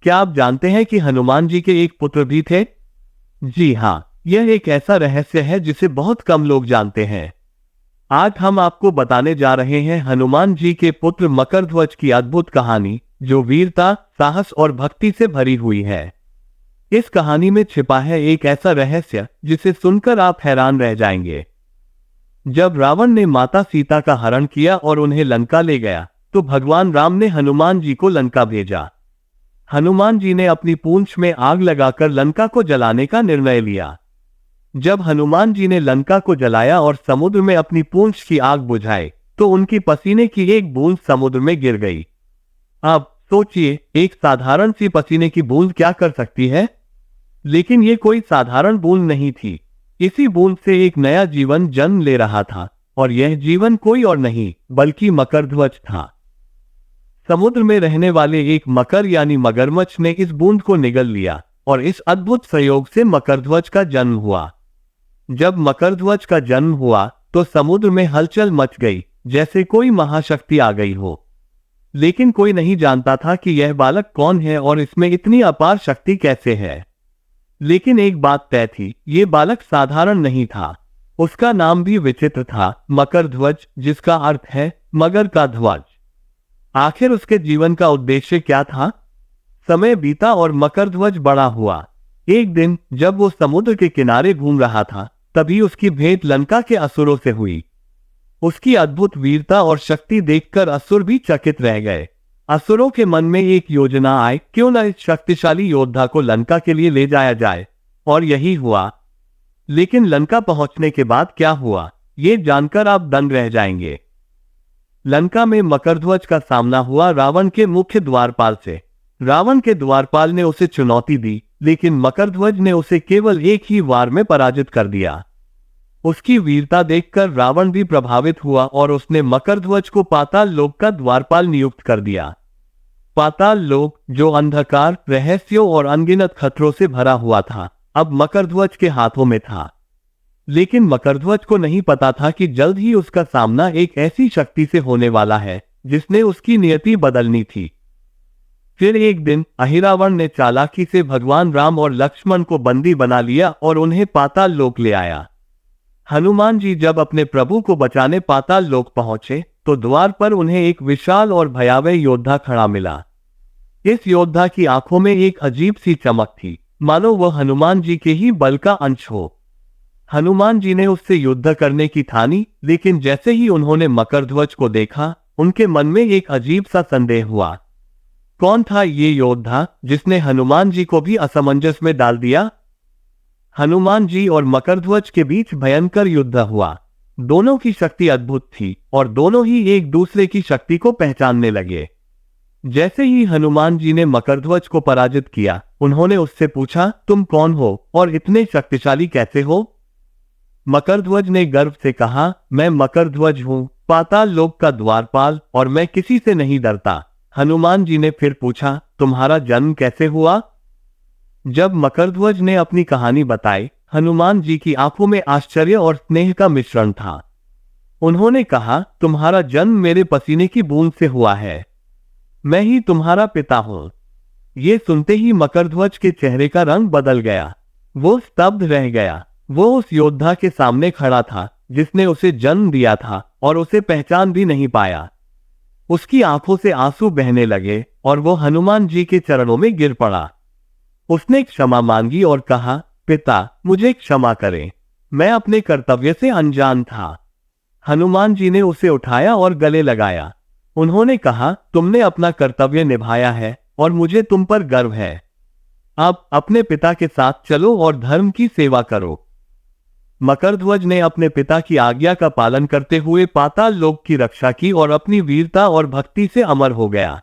क्या आप जानते हैं कि हनुमान जी के एक पुत्र भी थे? जी हाँ, यह एक ऐसा रहस्य है जिसे बहुत कम लोग जानते हैं। आज हम आपको बताने जा रहे हैं हनुमान जी के पुत्र मकरध्वज की अद्भुत कहानी, जो वीरता, साहस और भक्ति से भरी हुई है। इस कहानी में छिपा है एक ऐसा रहस्य जिसे सुनकर आप हैरान रह जाएंगे। जब रावण ने माता सीता का हरण किया और उन्हें लंका ले गया, तो भगवान राम ने हनुमान जी को लंका भेजा। हनुमान जी ने अपनी पूंछ में आग लगाकर लंका को जलाने का निर्णय लिया। जब हनुमान जी ने लंका को जलाया और समुद्र में अपनी पूंछ की आग बुझाई, तो उनकी पसीने की एक बूंद समुद्र में गिर गई। अब सोचिए, एक साधारण सी पसीने की बूंद क्या कर सकती है? लेकिन ये कोई साधारण बूंद नहीं थी। इसी बूंद से एक नया जीवन जन्म ले रहा था, और यह जीवन कोई और नहीं बल्कि मकरध्वज था। समुद्र में रहने वाले एक मकर यानी मगरमच्छ ने इस बूंद को निगल लिया, और इस अद्भुत संयोग से मकरध्वज का जन्म हुआ। जब मकरध्वज का जन्म हुआ, तो समुद्र में हलचल मच गई, जैसे कोई महाशक्ति आ गई हो। लेकिन कोई नहीं जानता था कि यह बालक कौन है और इसमें इतनी अपार शक्ति कैसे है। लेकिन एक बात तय थी, ये बालक साधारण नहीं था। उसका नाम भी विचित्र था, मकरध्वज, जिसका अर्थ है मगर का ध्वज। आखिर उसके जीवन का उद्देश्य क्या था? समय बीता और मकरध्वज बड़ा हुआ। एक दिन जब वो समुद्र के किनारे घूम रहा था, तभी उसकी भेंट लंका के असुरों से हुई। उसकी अद्भुत वीरता और शक्ति देखकर असुर भी चकित रह गए। असुरों के मन में एक योजना आई, क्यों न इस शक्तिशाली योद्धा को लंका के लिए ले जाया जाए। और यही हुआ। लेकिन लंका पहुंचने के बाद क्या हुआ, ये जानकर आप दंग रह जाएंगे। लंका में मकरध्वज का सामना हुआ रावण के मुख्य द्वारपाल से। रावण के द्वारपाल ने उसे चुनौती दी, लेकिन मकरध्वज ने उसे केवल एक ही वार में पराजित कर दिया। उसकी वीरता देखकर रावण भी प्रभावित हुआ और उसने मकरध्वज को पाताल लोक का द्वारपाल नियुक्त कर दिया। पाताल लोक, जो अंधकार, रहस्यों और अनगिनत खतरों से भरा हुआ था, अब मकरध्वज के हाथों में था। लेकिन मकरध्वज को नहीं पता था कि जल्द ही उसका सामना एक ऐसी शक्ति से होने वाला है जिसने उसकी नियति बदलनी थी। फिर एक दिन अहिरावण ने चालाकी से भगवान राम और लक्ष्मण को बंदी बना लिया और उन्हें पाताल लोक ले आया। हनुमान जी जब अपने प्रभु को बचाने पाताल लोक पहुंचे, तो द्वार पर उन्हें एक विशाल और भयावह योद्धा खड़ा मिला। इस योद्धा की आंखों में एक अजीब सी चमक थी, मानो वह हनुमान जी के ही बल का अंश हो। हनुमान जी ने उससे युद्ध करने की ठानी, लेकिन जैसे ही उन्होंने मकरध्वज को देखा, उनके मन में एक अजीब सा संदेह हुआ। कौन था ये योद्धा जिसने हनुमान जी को भी असमंजस में डाल दिया? हनुमान जी और मकरध्वज के बीच भयंकर युद्ध हुआ। दोनों की शक्ति अद्भुत थी और दोनों ही एक दूसरे की शक्ति को पहचानने लगे। जैसे ही हनुमान जी ने मकरध्वज को पराजित किया, उन्होंने उससे पूछा, तुम कौन हो और इतने शक्तिशाली कैसे हो? मकरध्वज ने गर्व से कहा, मैं मकरध्वज हूं, पाताल लोक का द्वारपाल, और मैं किसी से नहीं डरता। हनुमान जी ने फिर पूछा, तुम्हारा जन्म कैसे हुआ? जब मकरध्वज ने अपनी कहानी बताई, हनुमान जी की आंखों में आश्चर्य और स्नेह का मिश्रण था। उन्होंने कहा, तुम्हारा जन्म मेरे पसीने की बूंद से हुआ है। मैं ही तुम्हारा पिता हूं। ये सुनते ही मकरध्वज के चेहरे का रंग बदल गया। वो स्तब्ध रह गया। वो उस योद्धा के सामने खड़ा था जिसने उसे जन्म दिया था और उसे पहचान भी नहीं पाया। उसकी आंखों से आंसू बहने लगे और वो हनुमान जी के चरणों में गिर पड़ा। उसने क्षमा मांगी और कहा, पिता, मुझे क्षमा करें, मैं अपने कर्तव्य से अनजान था। हनुमान जी ने उसे उठाया और गले लगाया। उन्होंने कहा, तुमने अपना कर्तव्य निभाया है और मुझे तुम पर गर्व है। अब अपने पिता के साथ चलो और धर्म की सेवा करो। मकरध्वज ने अपने पिता की आज्ञा का पालन करते हुए पाताल लोक की रक्षा की और अपनी वीरता और भक्ति से अमर हो गया।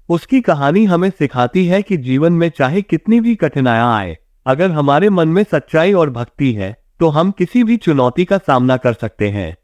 उसकी कहानी हमें सिखाती है कि जीवन में चाहे कितनी भी कठिनाइयां आए, अगर हमारे मन में सच्चाई और भक्ति है, तो हम किसी भी चुनौती का सामना कर सकते हैं।